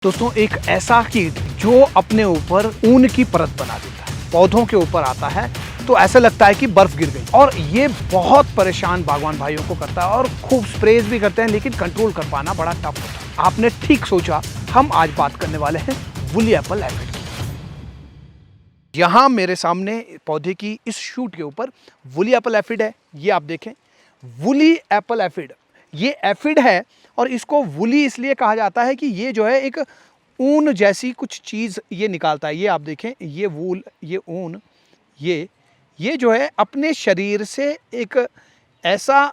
दोस्तों एक ऐसा कीट जो अपने ऊपर ऊन की परत बना देता है, पौधों के ऊपर आता है तो ऐसा लगता है कि बर्फ गिर गई। और ये बहुत परेशान बागवान भाइयों को करता है और खूब स्प्रेज भी करते हैं, लेकिन कंट्रोल कर पाना बड़ा टफ होता है। आपने ठीक सोचा, हम आज बात करने वाले हैं वुली एप्पल एफिड की। यहाँ मेरे सामने पौधे की इस शूट के ऊपर वुली एप्पल एफिड है। ये आप देखें, वुली एप्पल एफिड, ये एफिड है और इसको वुली इसलिए कहा जाता है कि ये जो है एक ऊन जैसी कुछ चीज़ ये निकालता है। ये आप देखें, ये वूल, ये ऊन, ये जो है अपने शरीर से एक ऐसा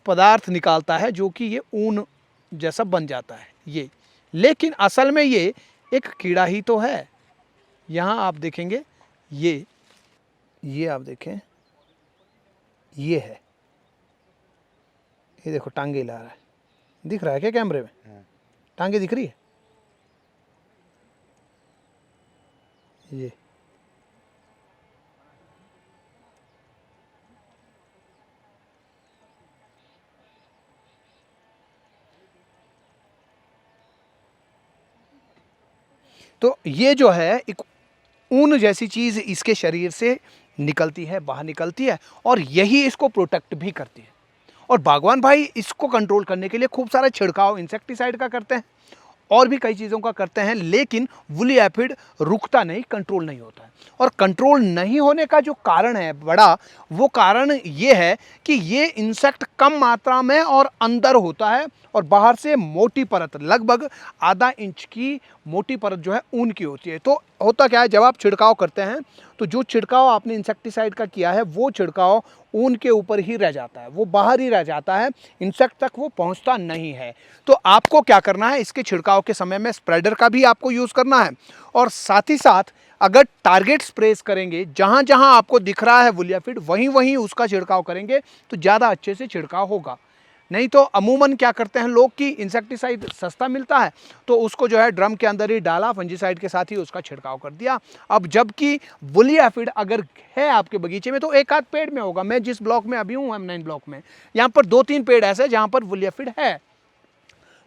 पदार्थ निकालता है जो कि ये ऊन जैसा बन जाता है ये। लेकिन असल में ये एक कीड़ा ही तो है। यहाँ आप देखेंगे, ये आप देखें, ये है, ये देखो टांगे ला रहा है, दिख रहा है क्या कैमरे में? टांगे दिख रही है ये। तो ये जो है एक ऊन जैसी चीज इसके शरीर से निकलती है, बाहर निकलती है, और यही इसको प्रोटेक्ट भी करती है। और बागवान भाई इसको कंट्रोल करने के लिए खूब सारा छिड़काव इंसेक्टिसाइड का करते हैं और भी कई चीज़ों का करते हैं, लेकिन वुली एफिड रुकता नहीं, कंट्रोल नहीं होता है। और कंट्रोल नहीं होने का जो कारण है बड़ा, वो कारण ये है कि ये इंसेक्ट कम मात्रा में और अंदर होता है और बाहर से मोटी परत, लगभग आधा इंच की मोटी परत जो है ऊन की होती है। तो होता क्या है, जब आप छिड़काव करते हैं तो जो छिड़काव आपने इंसेक्टिसाइड का किया है वो छिड़काव ऊन के ऊपर ही रह जाता है, वो बाहर ही रह जाता है, इंसेक्ट तक वो पहुंचता नहीं है। तो आपको क्या करना है, इसके छिड़काव के समय में स्प्रेडर का भी आपको यूज़ करना है, और साथ ही साथ अगर टारगेट स्प्रेस करेंगे, जहां जहां आपको दिख रहा है वुली एफिड वहीं वहीं उसका छिड़काव करेंगे तो ज़्यादा अच्छे से छिड़काव होगा। नहीं तो अमूमन क्या करते हैं लोग कि इंसेक्टिसाइड सस्ता मिलता है तो उसको जो है ड्रम के अंदर ही डाला, फंजीसाइड के साथ ही उसका छिड़काव कर दिया। अब जबकि वुली एफिड अगर है आपके बगीचे में तो एक आध पेड़ में होगा। मैं जिस ब्लॉक में अभी हूँ, M9 ब्लॉक में, यहाँ पर 2-3 पेड़ ऐसे जहाँ पर वुली एफिड है,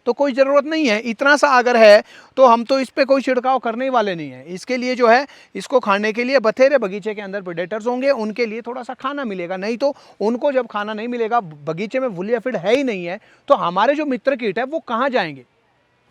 तो कोई ज़रूरत नहीं है। इतना सा अगर है तो हम तो इस पर कोई छिड़काव करने ही वाले नहीं है। इसके लिए जो है, इसको खाने के लिए बथेरे बगीचे के अंदर प्रेडेटर्स होंगे, उनके लिए थोड़ा सा खाना मिलेगा। नहीं तो उनको जब खाना नहीं मिलेगा, बगीचे में वुली एफिड है ही नहीं है, तो हमारे जो मित्र कीट है वो कहाँ जाएंगे?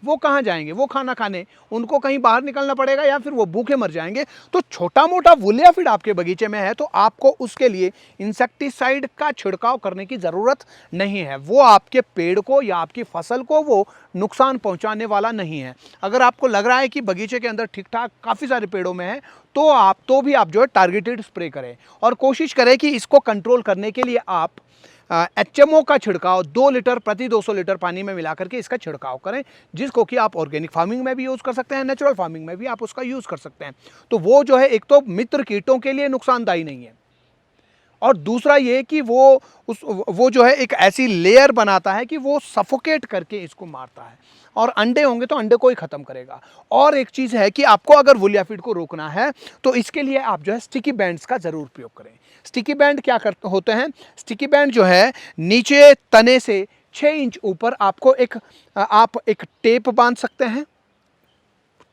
वो कहाँ जाएंगे वो खाना खाने? उनको कहीं बाहर निकलना पड़ेगा या फिर वो भूखे मर जाएंगे। तो छोटा मोटा वुली एफिड आपके बगीचे में है तो आपको उसके लिए इंसेक्टिसाइड का छिड़काव करने की ज़रूरत नहीं है। वो आपके पेड़ को या आपकी फसल को वो नुकसान पहुंचाने वाला नहीं है। अगर आपको लग रहा है कि बगीचे के अंदर ठीक ठाक काफ़ी सारे पेड़ों में है तो भी आप जो है टारगेटेड स्प्रे करें, और कोशिश करें कि इसको कंट्रोल करने के लिए आप HMO का छिड़काव 2 लीटर प्रति 200 लीटर पानी में मिला करके इसका छिड़काव करें, जिसको कि आप ऑर्गेनिक फार्मिंग में भी यूज़ कर सकते हैं, नेचुरल फार्मिंग में भी आप उसका यूज़ कर सकते हैं। तो वो जो है, एक तो मित्र कीटों के लिए नुकसानदायी नहीं है, और दूसरा ये कि वो जो है एक ऐसी लेयर बनाता है कि वो सफोकेट करके इसको मारता है, और अंडे होंगे तो अंडे को ही ख़त्म करेगा। और एक चीज़ है कि आपको अगर वुली एफिड को रोकना है तो इसके लिए आप जो है स्टिकी बैंड्स का ज़रूर प्रयोग करें। स्टिकी बैंड क्या करते होते हैं? स्टिकी बैंड जो है, नीचे तने से 6 इंच ऊपर आपको आप एक टेप बांध सकते हैं।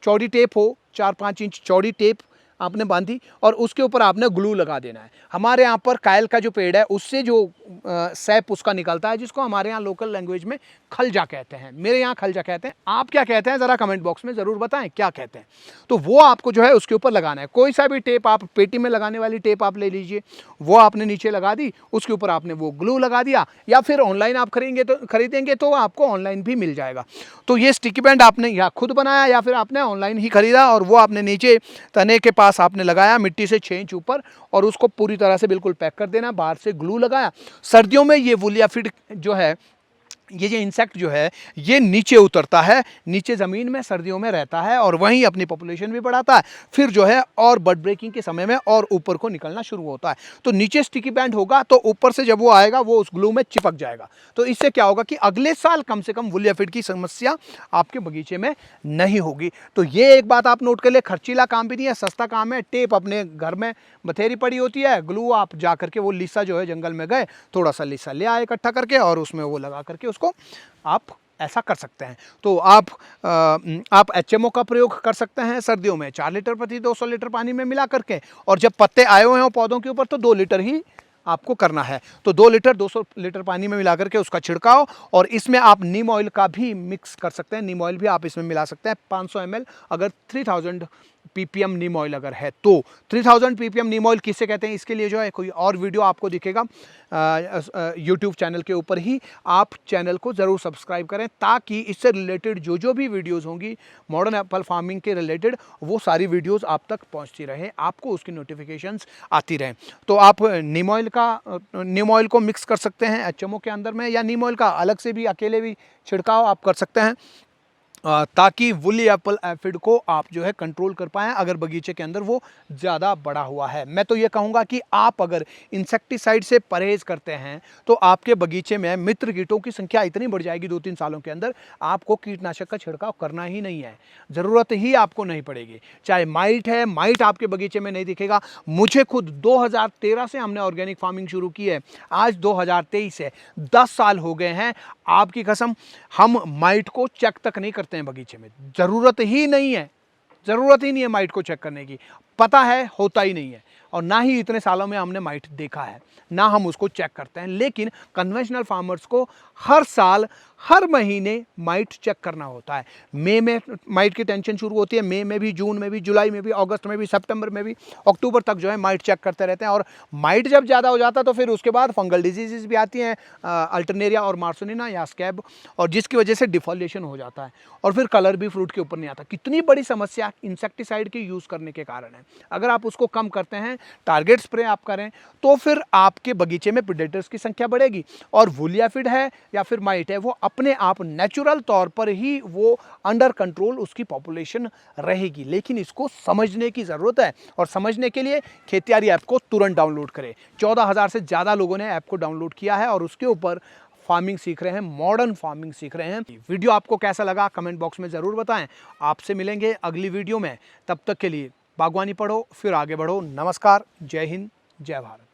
चौड़ी टेप हो, 4-5 इंच चौड़ी टेप आपने बांधी, और उसके ऊपर आपने ग्लू लगा देना है। हमारे यहाँ पर कायल का जो पेड़ है उससे जो सैप उसका निकलता है, जिसको हमारे यहाँ लोकल लैंग्वेज में खलजा कहते हैं, मेरे यहाँ खलजा कहते हैं। आप क्या कहते हैं ज़रा कमेंट बॉक्स में ज़रूर बताएं क्या कहते हैं। तो वो आपको जो है उसके ऊपर लगाना है। कोई सा भी टेप, आप पेटी में लगाने वाली टेप आप ले लीजिए, वो आपने नीचे लगा दी, उसके ऊपर आपने वो ग्लू लगा दिया, या फिर ऑनलाइन आप खरीदेंगे तो आपको ऑनलाइन भी मिल जाएगा। तो ये स्टिकी बैंड आपने या खुद बनाया या फिर आपने ऑनलाइन ही खरीदा, और वो आपने नीचे तने के पास आपने लगाया मिट्टी से 6 इंच ऊपर, और उसको पूरी तरह से बिल्कुल पैक कर देना, बाहर से ग्लू लगाया। सर्दियों में ये वुली एफिड जो है, ये जो इंसेक्ट जो है, ये नीचे उतरता है, नीचे ज़मीन में सर्दियों में रहता है, और वहीं अपनी पॉपुलेशन भी बढ़ाता है। फिर जो है और बर्ड ब्रेकिंग के समय में और ऊपर को निकलना शुरू होता है। तो नीचे स्टिकी बैंड होगा तो ऊपर से जब वो आएगा वो उस ग्लू में चिपक जाएगा। तो इससे क्या होगा कि अगले साल कम से कम वुली एफिड की समस्या आपके बगीचे में नहीं होगी। तो ये एक बात आप नोट कर ले, खर्चीला काम भी नहीं है, सस्ता काम है। टेप अपने घर में बथेरी पड़ी होती है, ग्लू आप जा करके वो लिसा जो है, जंगल में गए, थोड़ा सा लिसा ले आए इकट्ठा करके, और उसमें वो लगा करके उसको आप ऐसा कर सकते हैं। तो आप एचएमओ का प्रयोग कर सकते हैं सर्दियों में 4 लीटर प्रति 200 लीटर पानी में मिला करके, और जब पत्ते आए हुए हों पौधों के ऊपर तो 2 लीटर ही आपको करना है। तो 2 लीटर 200 लीटर पानी में मिला करके उसका छिड़काव, और इसमें आप नीम ऑयल का भी मिक्स कर सकते हैं, नीम ऑयल भी आप इसमें मिला सकते हैं 500 ml, अगर 3000 ppm नीम ऑयल अगर है तो। 3000 ppm नीम ऑयल किससे कहते हैं, इसके लिए जो है कोई और वीडियो आपको दिखेगा यूट्यूब चैनल के ऊपर ही। आप चैनल को ज़रूर सब्सक्राइब करें ताकि इससे रिलेटेड जो भी वीडियोज़ होंगी मॉडर्न एप्पल फार्मिंग के रिलेटेड, वो सारी वीडियोज़ आप तक पहुंचती रहे, आपको उसकी नोटिफिकेशंस आती रहें। तो आप नीम ऑयल को मिक्स कर सकते हैं एचएमओ के अंदर में, या नीम ऑयल का अलग से भी अकेले भी छिड़काव आप कर सकते हैं, ताकि वुली एप्पल एफिड को आप जो है कंट्रोल कर पाएँ अगर बगीचे के अंदर वो ज़्यादा बड़ा हुआ है। मैं तो ये कहूँगा कि आप अगर इंसेक्टिसाइड से परहेज़ करते हैं तो आपके बगीचे में मित्र कीटों की संख्या इतनी बढ़ जाएगी 2-3 सालों के अंदर, आपको कीटनाशक का छिड़काव करना ही नहीं है, ज़रूरत ही आपको नहीं पड़ेगी। चाहे माइट है, माइट आपके बगीचे में नहीं दिखेगा। मुझे खुद 2013 से हमने ऑर्गेनिक फार्मिंग शुरू की है, आज 2023 है, 10 साल हो गए हैं। आपकी कसम, हम माइट को चेक तक नहीं करते हैं बगीचे में, ज़रूरत ही नहीं है, ज़रूरत ही नहीं है माइट को चेक करने की, पता है होता ही नहीं है, और ना ही इतने सालों में हमने माइट देखा है, ना हम उसको चेक करते हैं। लेकिन कन्वेंशनल फार्मर्स को हर साल हर महीने माइट चेक करना होता है। मई में माइट की टेंशन शुरू होती है, मई में भी, जून में भी, जुलाई में भी, अगस्त में भी, सितंबर में भी, अक्टूबर तक जो है माइट चेक करते रहते हैं। और माइट जब ज़्यादा हो जाता है तो फिर उसके बाद फंगल डिजीज़ भी आती हैं, अल्टरनेरिया और मार्सोनिना या स्कैब, और जिसकी वजह से डिफोलिएशन हो जाता है, और फिर कलर भी फ्रूट के ऊपर नहीं आता। कितनी बड़ी समस्या इंसेक्टिसाइड के यूज़ करने के कारण है। अगर आप उसको कम करते हैं, टारगेट स्प्रे आप करें, तो फिर आपके बगीचे में प्रेडेटर्स की संख्या बढ़ेगी, और वुली एफिड है या फिर माइट है, वो अपने आप नेचुरल तौर पर ही वो अंडर कंट्रोल उसकी पॉपुलेशन रहेगी। लेकिन इसको समझने की ज़रूरत है, और समझने के लिए खेतियारी ऐप को तुरंत डाउनलोड करें। 14,000 से ज़्यादा लोगों ने ऐप को डाउनलोड किया है और उसके ऊपर फार्मिंग सीख रहे हैं, मॉडर्न फार्मिंग सीख रहे हैं। वीडियो आपको कैसा लगा कमेंट बॉक्स में ज़रूर बताएं। आपसे मिलेंगे अगली वीडियो में, तब तक के लिए बागवानी पढ़ो फिर आगे बढ़ो। नमस्कार, जय हिंद, जय भारत।